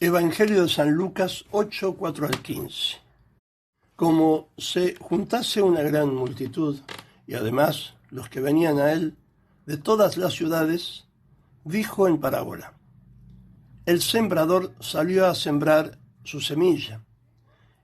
Evangelio de San Lucas 8, 4 al 15. Como se juntase una gran multitud, y además los que venían a él de todas las ciudades, dijo en parábola: El sembrador salió a sembrar su semilla,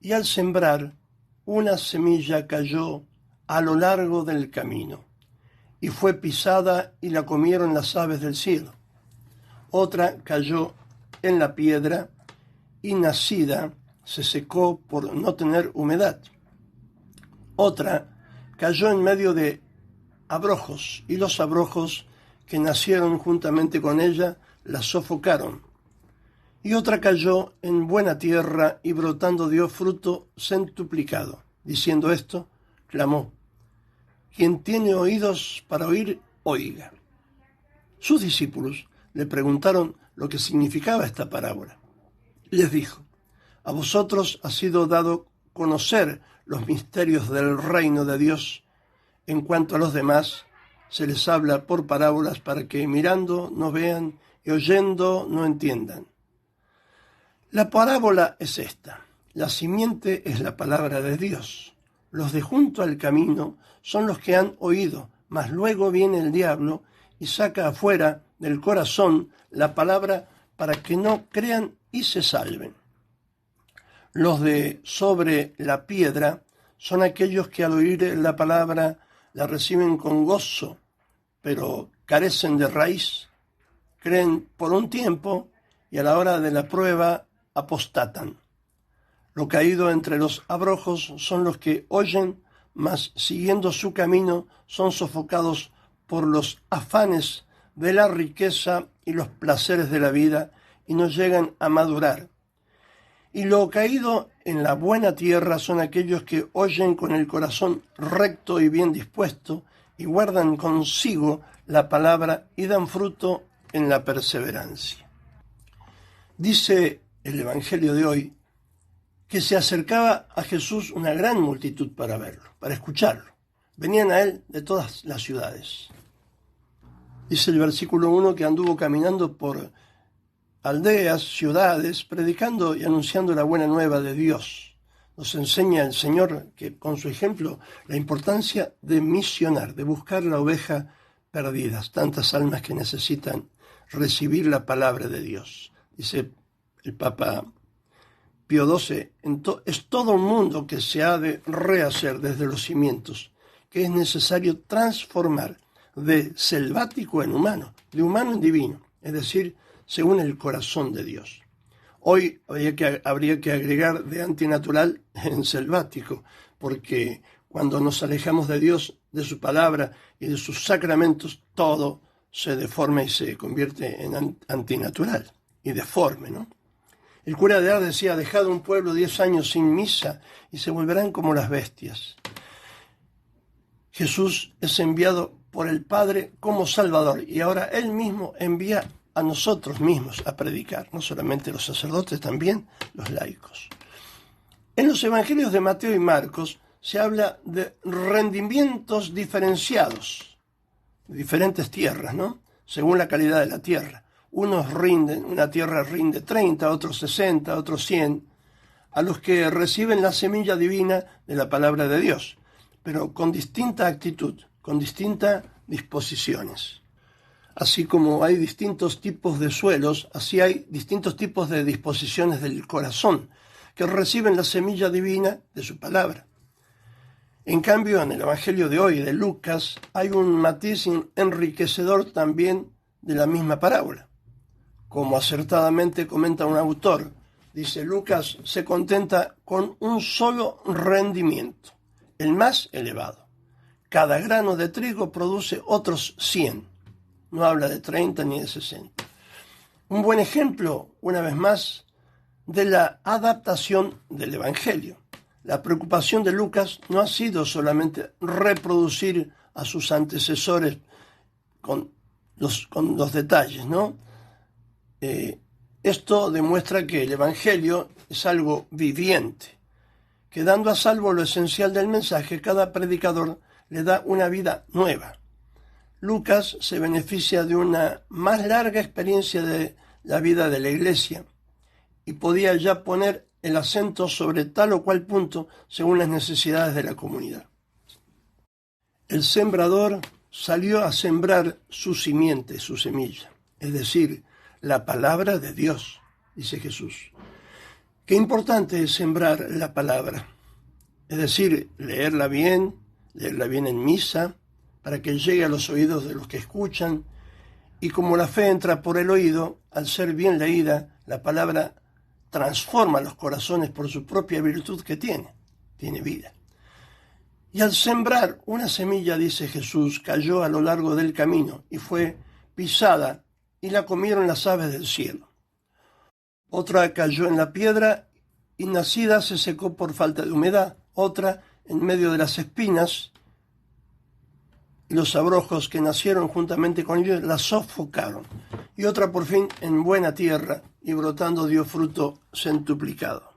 y al sembrar, una semilla cayó a lo largo del camino, y fue pisada y la comieron las aves del cielo. Otra cayó en la piedra, y nacida se secó por no tener humedad. Otra cayó en medio de abrojos, y los abrojos que nacieron juntamente con ella la sofocaron. Y otra cayó en buena tierra, y brotando dio fruto centuplicado. Diciendo esto, clamó: Quien tiene oídos para oír, oiga. Sus discípulos le preguntaron lo que significaba esta parábola. Les dijo: A vosotros ha sido dado conocer los misterios del reino de Dios. En cuanto a los demás, se les habla por parábolas para que mirando no vean y oyendo no entiendan. La parábola es esta: la simiente es la palabra de Dios. Los de junto al camino son los que han oído, mas luego viene el diablo y saca afuera del corazón la palabra para que no crean y se salven. Los de sobre la piedra son aquellos que al oír la palabra la reciben con gozo, pero carecen de raíz, creen por un tiempo y a la hora de la prueba apostatan. Lo caído entre los abrojos son los que oyen, mas siguiendo su camino son sofocados por los afanes de la riqueza y los placeres de la vida y no llegan a madurar. Y lo caído en la buena tierra son aquellos que oyen con el corazón recto y bien dispuesto y guardan consigo la palabra y dan fruto en la perseverancia. Dice el Evangelio de hoy que se acercaba a Jesús una gran multitud para verlo, para escucharlo. Venían a él de todas las ciudades. Dice el versículo 1 que anduvo caminando por aldeas, ciudades, predicando y anunciando la buena nueva de Dios. Nos enseña el Señor que con su ejemplo la importancia de misionar, de buscar la oveja perdida, tantas almas que necesitan recibir la palabra de Dios. Dice el Papa Pío XII, es todo un mundo que se ha de rehacer desde los cimientos, que es necesario transformar de selvático en humano, de humano en divino, es decir, según el corazón de Dios. Hoy habría que agregar de antinatural en selvático, porque cuando nos alejamos de Dios, de su palabra y de sus sacramentos, todo se deforma y se convierte en antinatural y deforme, ¿no? El cura de Ars decía: dejad un pueblo 10 años sin misa y se volverán como las bestias. Jesús es enviado por el Padre como Salvador y ahora Él mismo envía a nosotros mismos a predicar, no solamente los sacerdotes, también los laicos. En los evangelios de Mateo y Marcos se habla de rendimientos diferenciados, de diferentes tierras, ¿no? Según la calidad de la tierra. Unos rinden, una tierra rinde 30, otros 60, otros 100, a los que reciben la semilla divina de la palabra de Dios, pero con distinta actitud, con distintas disposiciones. Así como hay distintos tipos de suelos, así hay distintos tipos de disposiciones del corazón que reciben la semilla divina de su palabra. En cambio, en el Evangelio de hoy, de Lucas, hay un matiz enriquecedor también de la misma parábola. Como acertadamente comenta un autor, dice: Lucas se contenta con un solo rendimiento, el más elevado. Cada grano de trigo produce otros 100. No habla de 30 ni de 60. Un buen ejemplo, una vez más, de la adaptación del Evangelio. La preocupación de Lucas no ha sido solamente reproducir a sus antecesores con los detalles, ¿no? Esto demuestra que el Evangelio es algo viviente, que dando a salvo lo esencial del mensaje, cada predicador le da una vida nueva. Lucas se beneficia de una más larga experiencia de la vida de la Iglesia y podía ya poner el acento sobre tal o cual punto según las necesidades de la comunidad. El sembrador salió a sembrar su simiente, su semilla, es decir, la palabra de Dios, dice Jesús. Qué importante es sembrar la palabra, es decir, leerla bien en misa, para que llegue a los oídos de los que escuchan, y como la fe entra por el oído, al ser bien leída, la palabra transforma los corazones por su propia virtud que tiene vida. Y al sembrar una semilla, dice Jesús, cayó a lo largo del camino y fue pisada y la comieron las aves del cielo. Otra cayó en la piedra y nacida se secó por falta de humedad. Otra en medio de las espinas y los abrojos que nacieron juntamente con ellos la sofocaron. Y otra por fin en buena tierra y brotando dio fruto centuplicado.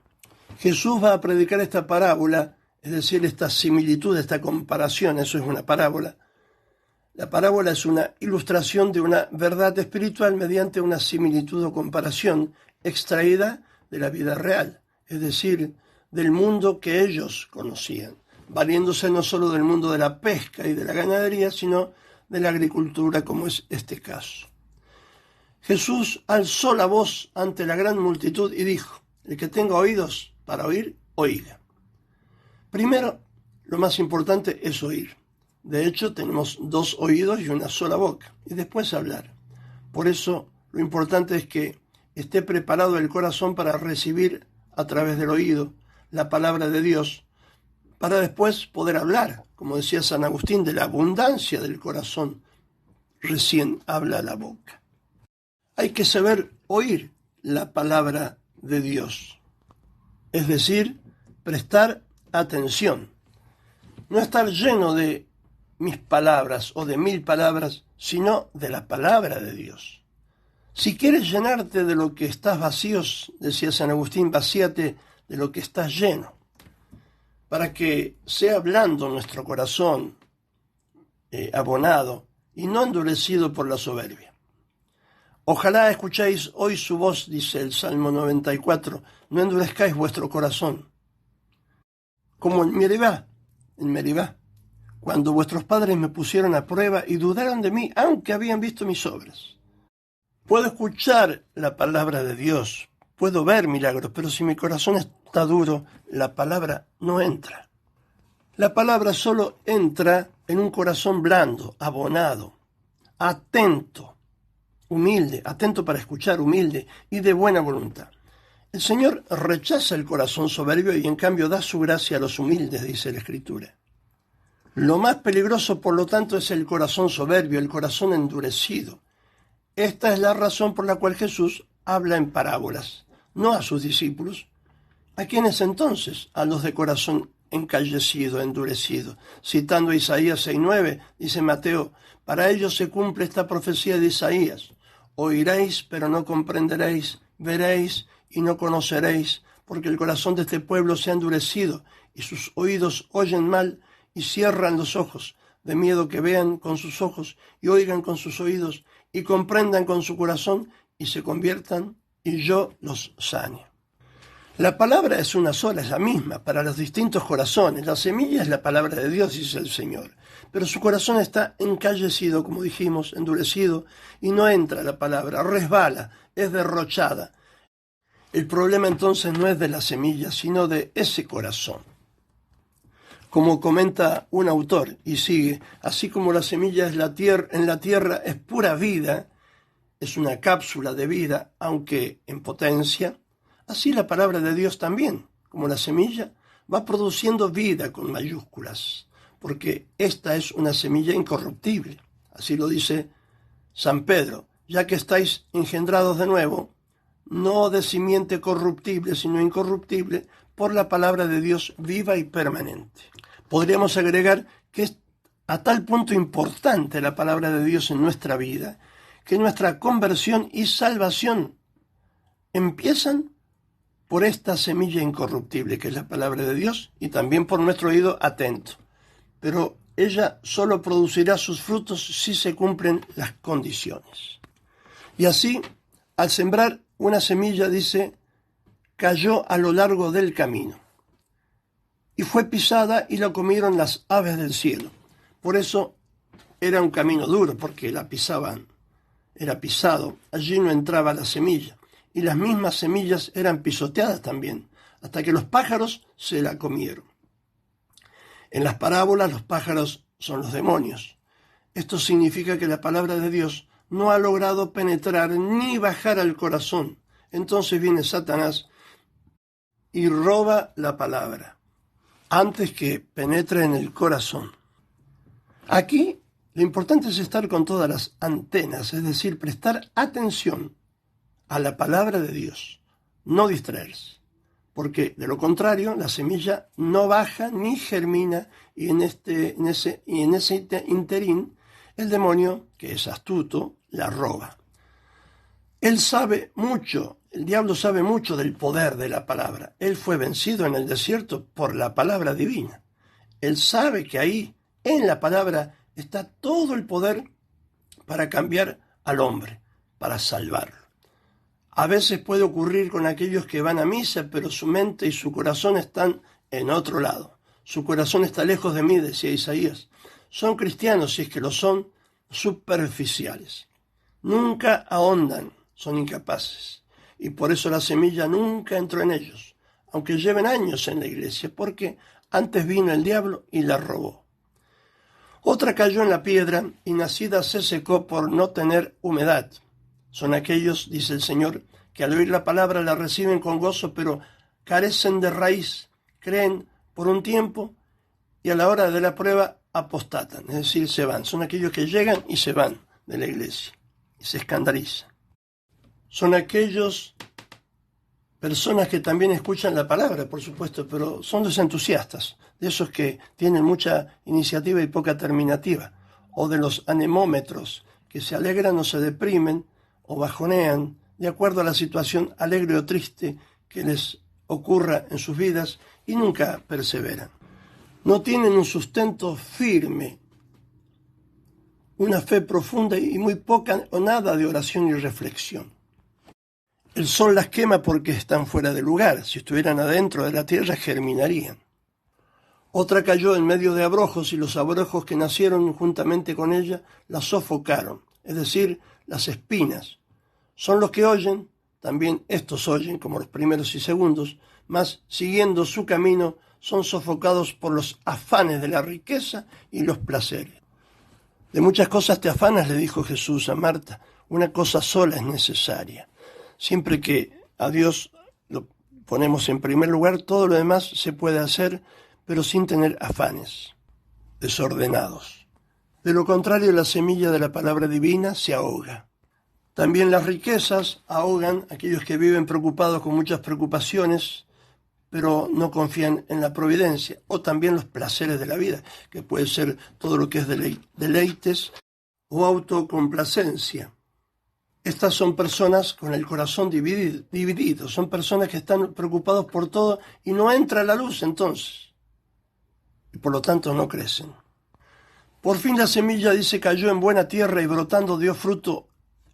Jesús va a predicar esta parábola, es decir, esta similitud, esta comparación, eso es una parábola. La parábola es una ilustración de una verdad espiritual mediante una similitud o comparación extraída de la vida real, es decir, del mundo que ellos conocían, valiéndose no solo del mundo de la pesca y de la ganadería, sino de la agricultura, como es este caso. Jesús alzó la voz ante la gran multitud y dijo: el que tenga oídos para oír, oiga. Primero, lo más importante es oír. De hecho, tenemos 2 oídos y una sola boca, y después hablar. Por eso, lo importante es que esté preparado el corazón para recibir a través del oído la palabra de Dios, para después poder hablar. Como decía San Agustín, de la abundancia del corazón recién habla la boca. Hay que saber oír la palabra de Dios, es decir, prestar atención. No estar lleno de mis palabras o de 1000 palabras, sino de la palabra de Dios. Si quieres llenarte de lo que estás vacío, decía San Agustín, vacíate de lo que estás lleno, para que sea blando nuestro corazón, abonado y no endurecido por la soberbia. Ojalá escuchéis hoy su voz, dice el Salmo 94, no endurezcáis vuestro corazón. Como en Meribá, cuando vuestros padres me pusieron a prueba y dudaron de mí, aunque habían visto mis obras. Puedo escuchar la palabra de Dios, puedo ver milagros, pero si mi corazón está duro, la palabra no entra. La palabra solo entra en un corazón blando, abonado, atento, humilde, atento para escuchar, humilde y de buena voluntad. El Señor rechaza el corazón soberbio y en cambio da su gracia a los humildes, dice la Escritura. Lo más peligroso, por lo tanto, es el corazón soberbio, el corazón endurecido. Esta es la razón por la cual Jesús habla en parábolas, no a sus discípulos. ¿A quiénes entonces? A los de corazón encallecido, endurecido. Citando a Isaías 6:9, dice Mateo, para ellos se cumple esta profecía de Isaías. Oiréis, pero no comprenderéis, veréis y no conoceréis, porque el corazón de este pueblo se ha endurecido y sus oídos oyen mal y cierran los ojos, de miedo que vean con sus ojos y oigan con sus oídos y comprendan con su corazón y se conviertan y yo los sane. La palabra es una sola, es la misma para los distintos corazones. La semilla es la palabra de Dios, dice el Señor. Pero su corazón está encallecido, como dijimos, endurecido, y no entra la palabra, resbala, es derrochada. El problema entonces no es de la semilla, sino de ese corazón. Como comenta un autor, y sigue, así como la semilla es en la tierra es pura vida, es una cápsula de vida, aunque en potencia, así la palabra de Dios también, como la semilla, va produciendo vida con mayúsculas, porque esta es una semilla incorruptible. Así lo dice San Pedro, ya que estáis engendrados de nuevo, no de simiente corruptible, sino incorruptible, por la palabra de Dios viva y permanente. Podríamos agregar que es a tal punto importante la palabra de Dios en nuestra vida, que nuestra conversión y salvación empiezan por esta semilla incorruptible que es la palabra de Dios y también por nuestro oído atento. Pero ella solo producirá sus frutos si se cumplen las condiciones. Y así, al sembrar una semilla, dice, cayó a lo largo del camino, y fue pisada y la comieron las aves del cielo. Por eso era un camino duro, porque la pisaban, era pisado, allí no entraba la semilla, y las mismas semillas eran pisoteadas también, hasta que los pájaros se la comieron. En las parábolas los pájaros son los demonios. Esto significa que la palabra de Dios no ha logrado penetrar ni bajar al corazón. Entonces viene Satanás y roba la palabra antes que penetre en el corazón. Aquí lo importante es estar con todas las antenas, es decir, prestar atención a la palabra de Dios, no distraerse, porque de lo contrario la semilla no baja ni germina y en ese interín el demonio, que es astuto, la roba. Él sabe mucho, el diablo sabe mucho del poder de la palabra. Él fue vencido en el desierto por la palabra divina. Él sabe que ahí, en la palabra, está todo el poder para cambiar al hombre, para salvarlo. A veces puede ocurrir con aquellos que van a misa, pero su mente y su corazón están en otro lado. Su corazón está lejos de mí, decía Isaías. Son cristianos, si es que lo son, superficiales. Nunca ahondan, son incapaces. Y por eso la semilla nunca entró en ellos, aunque lleven años en la iglesia, porque antes vino el diablo y la robó. Otra cayó en la piedra y nacida se secó por no tener humedad. Son aquellos, dice el Señor, que al oír la palabra la reciben con gozo, pero carecen de raíz, creen por un tiempo y a la hora de la prueba apostatan, es decir, se van. Son aquellos que llegan y se van de la iglesia y se escandalizan. Son aquellos personas que también escuchan la palabra, por supuesto, pero son los entusiastas, de esos que tienen mucha iniciativa y poca terminativa, o de los anemómetros, que se alegran o se deprimen o bajonean, de acuerdo a la situación alegre o triste que les ocurra en sus vidas y nunca perseveran. No tienen un sustento firme, una fe profunda y muy poca o nada de oración y reflexión. El sol las quema porque están fuera de lugar. Si estuvieran adentro de la tierra, germinarían. Otra cayó en medio de abrojos y los abrojos que nacieron juntamente con ella la sofocaron, es decir, las espinas. Son los que oyen, también estos oyen, como los primeros y segundos, mas siguiendo su camino son sofocados por los afanes de la riqueza y los placeres. De muchas cosas te afanas, le dijo Jesús a Marta, una cosa sola es necesaria. Siempre que a Dios lo ponemos en primer lugar, todo lo demás se puede hacer, pero sin tener afanes desordenados. De lo contrario, la semilla de la palabra divina se ahoga. También las riquezas ahogan a aquellos que viven preocupados con muchas preocupaciones, pero no confían en la providencia, o también los placeres de la vida, que puede ser todo lo que es deleites o autocomplacencia. Estas son personas con el corazón dividido, son personas que están preocupados por todo y no entra la luz entonces, y por lo tanto no crecen. Por fin la semilla, dice, cayó en buena tierra y brotando dio fruto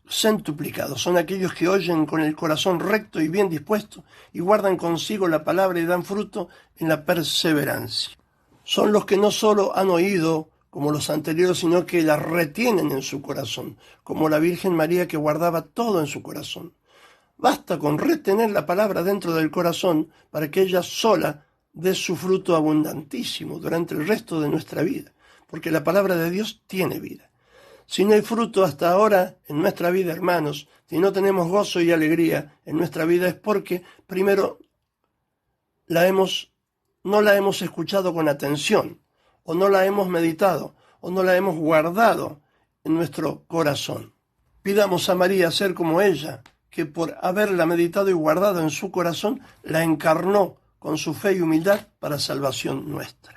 centuplicado. Son aquellos que oyen con el corazón recto y bien dispuesto y guardan consigo la palabra y dan fruto en la perseverancia. Son los que no solo han oído como los anteriores, sino que la retienen en su corazón, como la Virgen María que guardaba todo en su corazón. Basta con retener la palabra dentro del corazón para que ella sola dé su fruto abundantísimo durante el resto de nuestra vida, porque la palabra de Dios tiene vida. Si no hay fruto hasta ahora en nuestra vida, hermanos, si no tenemos gozo y alegría en nuestra vida, es porque primero no la hemos escuchado con atención, o no la hemos meditado, o no la hemos guardado en nuestro corazón. Pidamos a María ser como ella, que por haberla meditado y guardado en su corazón, la encarnó con su fe y humildad para salvación nuestra.